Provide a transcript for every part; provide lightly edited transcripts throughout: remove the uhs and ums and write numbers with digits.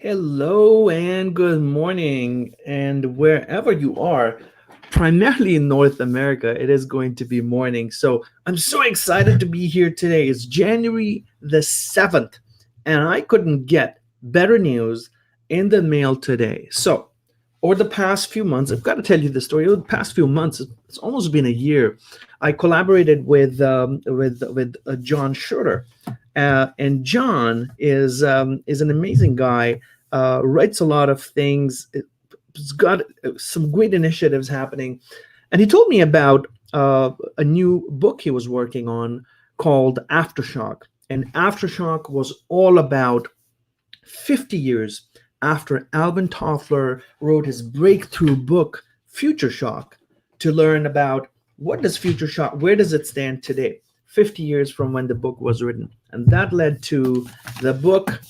Hello and good morning. And wherever you are, primarily in North America, it is going to be morning. So I'm so excited to be here today. It's January the 7th, and I couldn't get better news in the mail today. So, over the past few months, I've got to tell you the story. Over the past few months, it's almost been a year. I collaborated with John Schroeder, and John is an amazing guy. Writes a lot of things. It's got some great initiatives happening, and he told me about a new book he was working on called Aftershock. And Aftershock was all about 50 years after Alvin Toffler wrote his breakthrough book, Future Shock, to learn about what does Future Shock, where does it stand today, 50 years from when the book was written. And that led to the book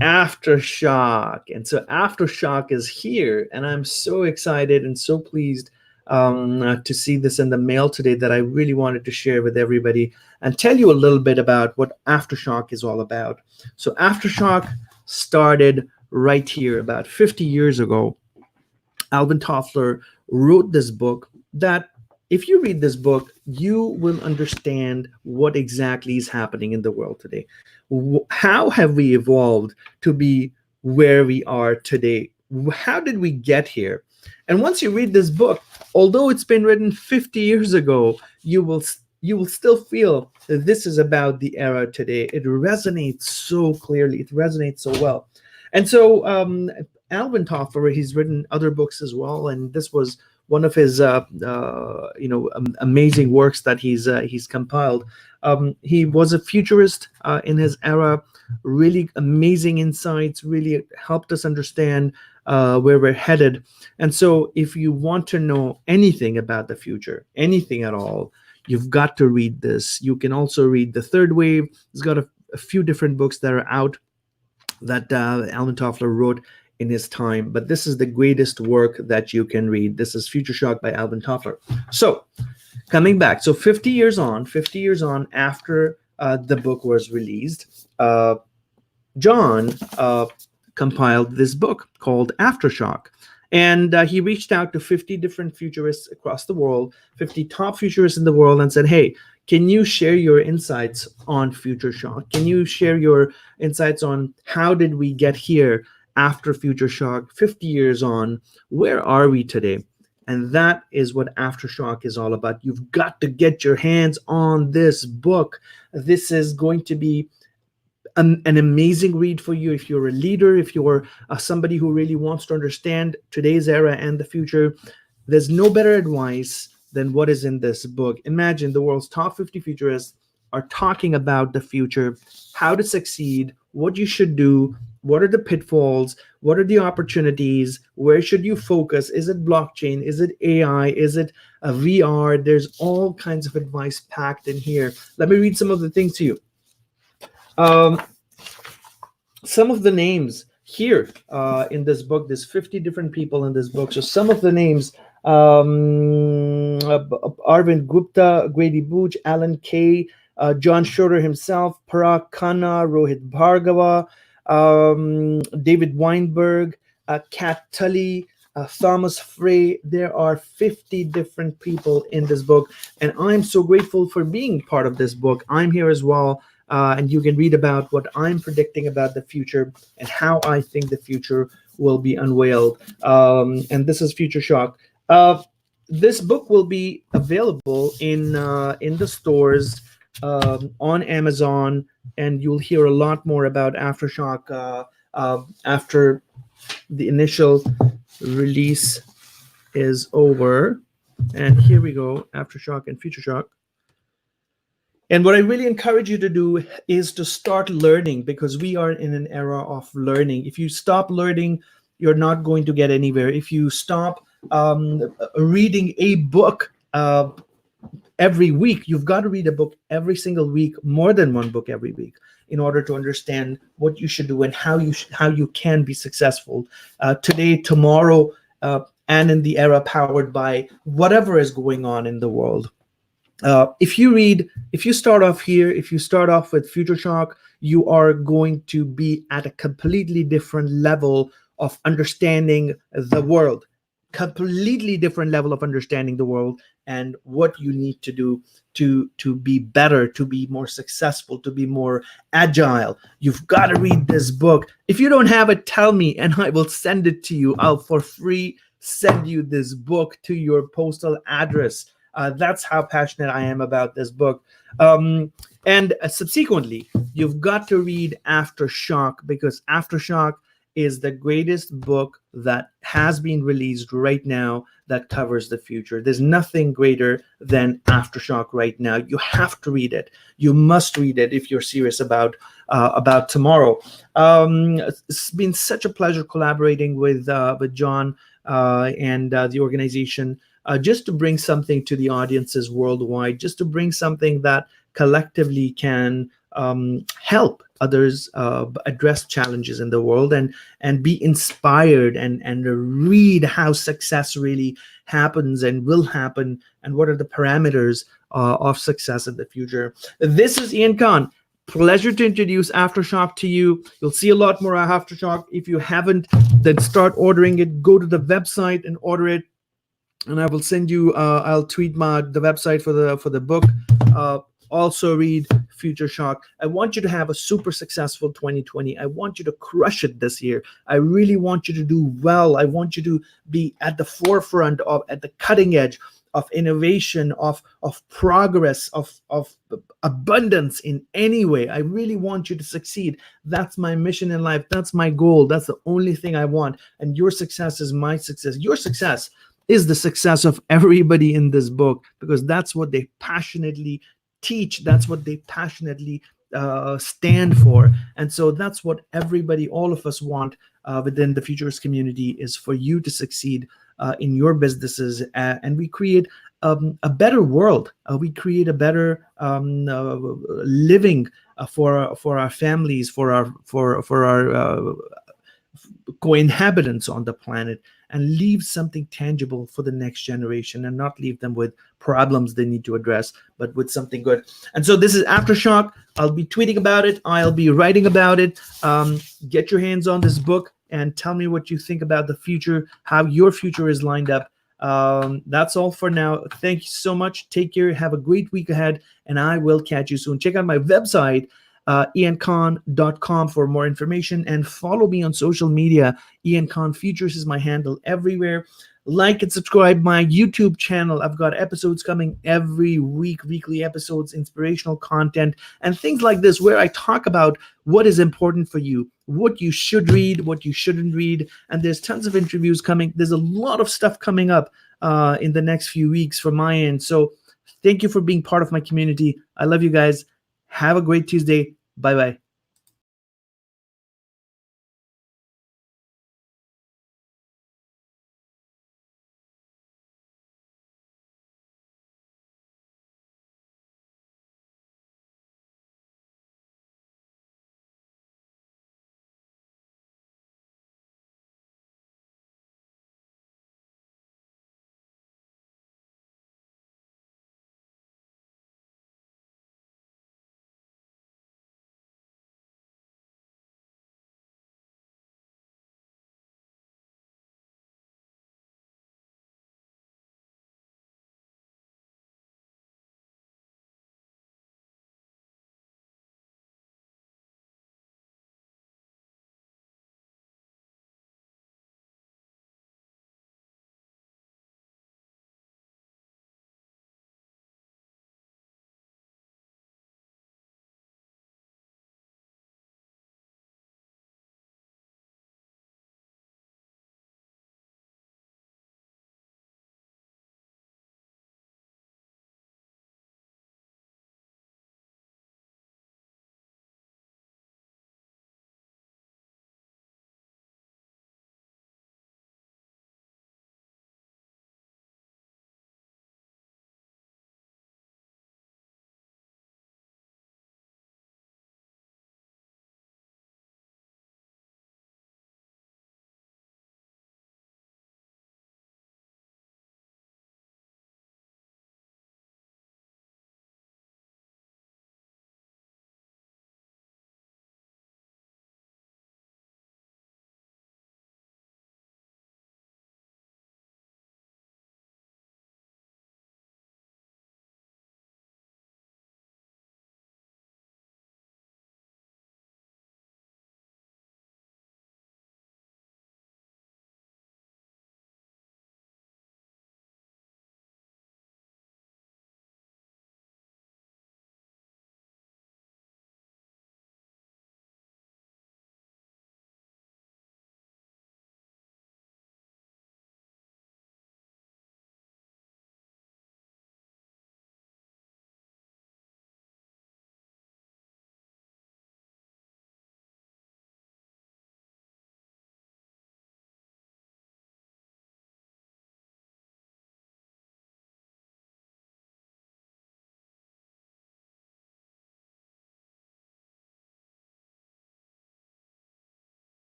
Aftershock. And so Aftershock is here, and I'm so excited and so pleased to see this in the mail today that I really wanted to share with everybody and tell you a little bit about what Aftershock is all about. So Aftershock started right here about 50 years ago. Alvin Toffler wrote this book that if you read this book, you will understand what exactly is happening in the world today. How have we evolved to be where we are today? How did we get here? And once you read this book, although it's been written 50 years ago, you will still feel that this is about the era today. It resonates so clearly. It resonates so well. And so Alvin Toffler, he's written other books as well, and this was one of his amazing works that he's compiled. He was a futurist in his era. Really amazing insights. Really helped us understand where we're headed. And so, if you want to know anything about the future, anything at all, you've got to read this. You can also read The Third Wave. He's got a few different books that are out that Alvin Toffler wrote in his time, but this is the greatest work that you can read. This is Future Shock by Alvin Toffler. So, coming back, so 50 years on after the book was released, John compiled this book called Aftershock. And he reached out to 50 different futurists across the world, 50 top futurists in the world, and said, hey, can you share your insights on Future Shock? Can you share your insights on how did we get here after Future Shock, 50 years on? Where are we today? And that is what Aftershock is all about. You've got to get your hands on this book. This is going to be an amazing read for you if you're a leader, if you're somebody who really wants to understand today's era and the future. There's no better advice than what is in this book. Imagine the world's top 50 futurists are talking about the future, how to succeed, what you should do, what are the pitfalls, what are the opportunities, where should you focus, is it blockchain, is it AI, is it a VR? There's all kinds of advice packed in here. Let me read some of the things to you. Some of the names here in this book, there's 50 different people in this book. So some of the names, Arvind Gupta, Grady Booch, Alan Kay, John Schroeder himself, Parag Khanna, Rohit Bhargava, David Weinberg, Kat Tully, Thomas Frey. There are 50 different people in this book, and I'm so grateful for being part of this book. I'm here as well. And you can read about what I'm predicting about the future and how I think the future will be unveiled. And this is Future Shock. This book will be available in the stores on Amazon, and you'll hear a lot more about Aftershock after the initial release is over. And here we go, Aftershock and Future Shock. And what I really encourage you to do is to start learning, because we are in an era of learning. If you stop learning, you're not going to get anywhere. If you stop reading a book every week, you've got to read a book every single week, more than one book every week, in order to understand what you should do and how you can be successful today, tomorrow, and in the era powered by whatever is going on in the world. If you start off here, if you start off with Future Shock, you are going to be at a completely different level of understanding the world, completely different level of understanding the world, and what you need to do to be better, to be more successful, to be more agile. You've got to read this book. If you don't have it, tell me and I will send it to you. I'll for free send you this book to your postal address. That's how passionate I am about this book. And subsequently, you've got to read Aftershock, because Aftershock is the greatest book that has been released right now that covers the future. There's nothing greater than Aftershock right now. You have to read it. You must read it if you're serious about tomorrow. It's been such a pleasure collaborating with John and the organization, just to bring something to the audiences worldwide, just to bring something that collectively can help others address challenges in the world, and be inspired, and read how success really happens and will happen, and what are the parameters of success in the future. This is Ian Khan. Pleasure to introduce Aftershock to you. You'll see a lot more Aftershock. If you haven't, then start ordering it. Go to the website and order it, and I will send you. I'll tweet the website for the book. Also read Future Shock. I want you to have a super successful 2020. I want you to crush it this year. I really want you to do well. I want you to be at the forefront at the cutting edge of innovation, of progress, of abundance in any way. I really want you to succeed. That's my mission in life. That's my goal. That's the only thing I want. And your success is my success. Your success is the success of everybody in this book, because that's what they passionately teach. That's what they passionately stand for. And so that's what everybody, all of us want within the Futurist community, is for you to succeed in your businesses, and we create a better world. We create a better living for our families, for our co-inhabitants on the planet, and leave something tangible for the next generation, and not leave them with problems they need to address, but with something good. And so this is Aftershock. I'll be tweeting about it. I'll be writing about it. Get your hands on this book and tell me what you think about the future, how your future is lined up. That's all for now. Thank you so much. Take care. Have a great week ahead, and I will catch you soon. Check out my website, iankhan.com, for more information, and follow me on social media. Ian Khan Futures is my handle everywhere. Like and subscribe my YouTube channel. I've got episodes coming every week, weekly episodes, inspirational content, and things like this, where I talk about what is important for you, what you should read, what you shouldn't read. And there's tons of interviews coming. There's a lot of stuff coming up in the next few weeks from my end. So thank you for being part of my community. I love you guys. Have a great Tuesday. Bye-bye.